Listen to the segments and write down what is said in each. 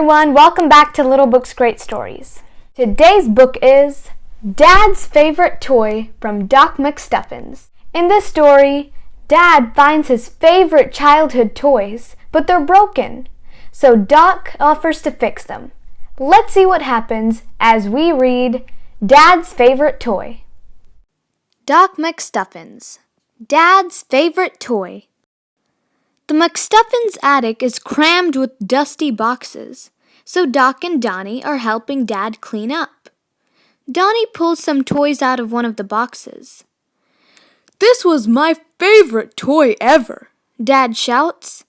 everyone, welcome back to Little Books Great Stories. Today's book is Dad's Favorite Toy from Doc McStuffins. In this story, Dad finds his favorite childhood toys, but they're broken. So Doc offers to fix them. Let's see what happens as we read Dad's Favorite Toy. Doc McStuffins, Dad's Favorite Toy. The McStuffins' attic is crammed with dusty boxes, so Doc and Donnie are helping Dad clean up. Donnie pulls some toys out of one of the boxes. "This was my favorite toy ever," Dad shouts.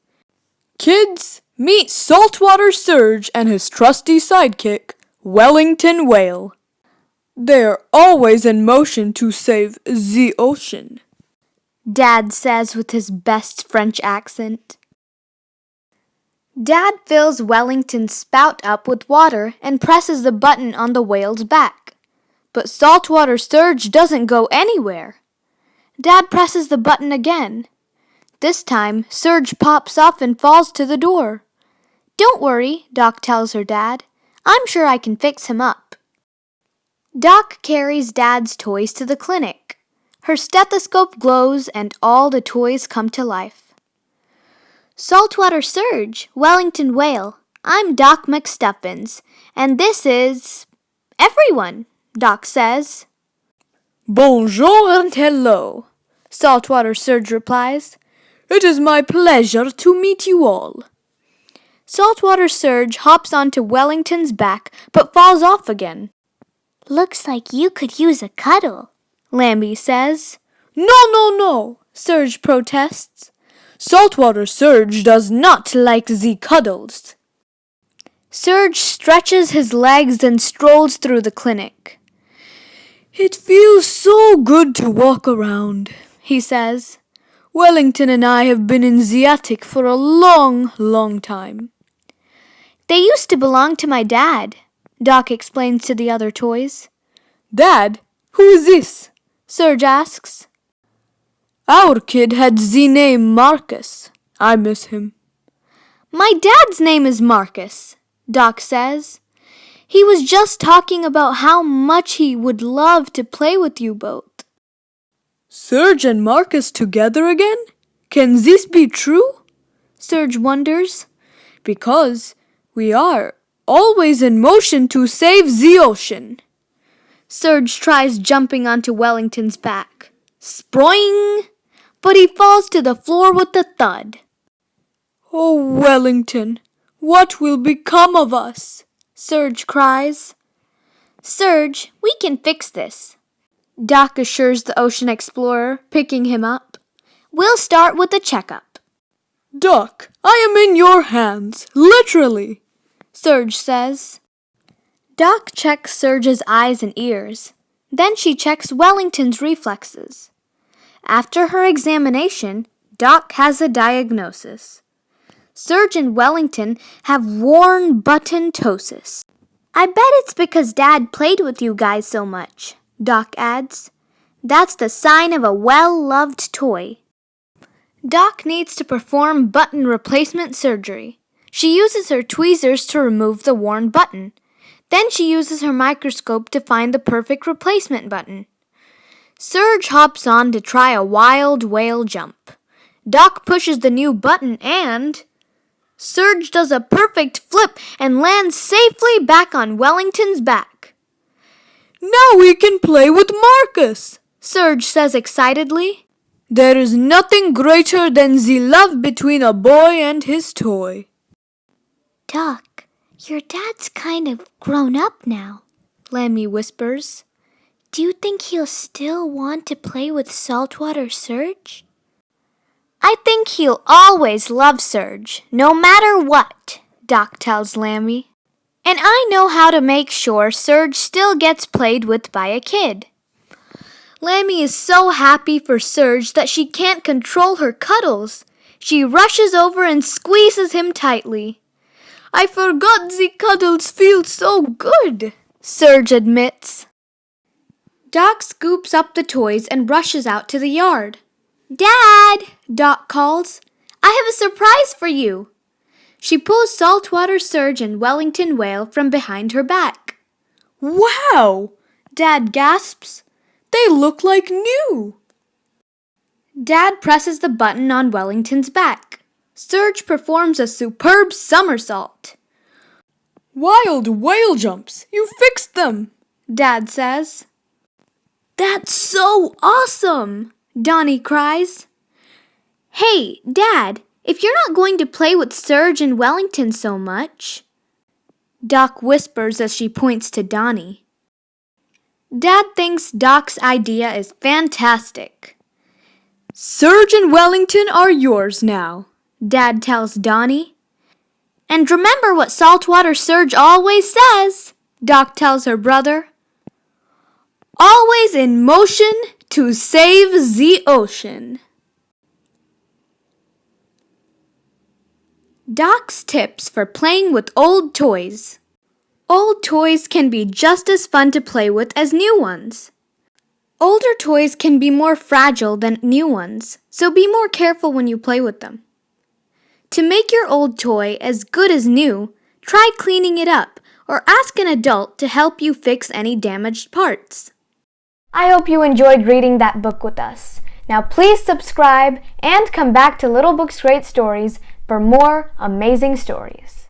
"Kids, meet Saltwater Surge and his trusty sidekick, Wellington Whale. They're always in motion to save the ocean," Dad says with his best French accent. Dad fills Wellington's spout up with water and presses the button on the whale's back. But Saltwater Surge doesn't go anywhere. Dad presses the button again. This time, Surge pops off and falls to the door. "Don't worry," Doc tells her dad. "I'm sure I can fix him up." Doc carries Dad's toys to the clinic. Her stethoscope glows and all the toys come to life. "Saltwater Surge, Wellington Whale, I'm Doc McStuffins, and this is everyone," Doc says. "Bonjour and hello," Saltwater Surge replies. "It is my pleasure to meet you all." Saltwater Surge hops onto Wellington's back but falls off again. "Looks like you could use a cuddle," Lambie says. No, Surge protests. "Saltwater Surge does not like the cuddles." Surge stretches his legs and strolls through the clinic. "It feels so good to walk around," he says. "Wellington and I have been in the attic for a long time." "They used to belong to my dad," Doc explains to the other toys. "Dad? Who is this?" Surge asks. "Our kid had the name Marcus. I miss him." "My dad's name is Marcus," Doc says. "He was just talking about how much he would love to play with you both." "Surge and Marcus together again? Can this be true?" Surge wonders. "Because we are always in motion to save the ocean." Surge tries jumping onto Wellington's back. Sproing! But he falls to the floor with a thud. "Oh, Wellington, what will become of us?" Surge cries. "Surge, we can fix this," Doc assures the ocean explorer, picking him up. "We'll start with a checkup." "Doc, I am in your hands, literally," Surge says. Doc checks Surge's eyes and ears. Then she checks Wellington's reflexes. After her examination, Doc has a diagnosis. Surge and Wellington have worn button ptosis. "I bet it's because Dad played with you guys so much," Doc adds. "That's the sign of a well-loved toy." Doc needs to perform button replacement surgery. She uses her tweezers to remove the worn button. Then she uses her microscope to find the perfect replacement button. Surge hops on to try a wild whale jump. Doc pushes the new button and Surge does a perfect flip and lands safely back on Wellington's back. "Now we can play with Marcus," Surge says excitedly. "There is nothing greater than the love between a boy and his toy." "Doc, your dad's kind of grown up now," Lambie whispers. "Do you think he'll still want to play with Saltwater Surge?" "I think he'll always love Surge, no matter what," Doc tells Lambie. "And I know how to make sure Surge still gets played with by a kid." Lambie is so happy for Surge that she can't control her cuddles. She rushes over and squeezes him tightly. "I forgot the cuddles feel so good," Surge admits. Doc scoops up the toys and rushes out to the yard. "Dad," Doc calls, "I have a surprise for you." She pulls Saltwater Surge and Wellington Whale from behind her back. Wow! Dad gasps. They look like new! Dad presses the button on Wellington's back. Surge performs a superb somersault. Wild whale jumps! You fixed them! Dad says. That's so awesome! Donnie cries. Hey, Dad, if you're not going to play with Surge and Wellington so much. Doc whispers as she points to Donnie. Dad thinks Doc's idea is fantastic. Surge and Wellington are yours now, Dad tells Donnie. And remember what Saltwater Surge always says, Doc tells her brother. Always in motion to save the ocean. Doc's tips for playing with old toys. Old toys can be just as fun to play with as new ones. Older toys can be more fragile than new ones, so be more careful when you play with them. To make your old toy as good as new, try cleaning it up or ask an adult to help you fix any damaged parts. I hope you enjoyed reading that book with us. Now please subscribe and come back to Little Books Great Stories for more amazing stories.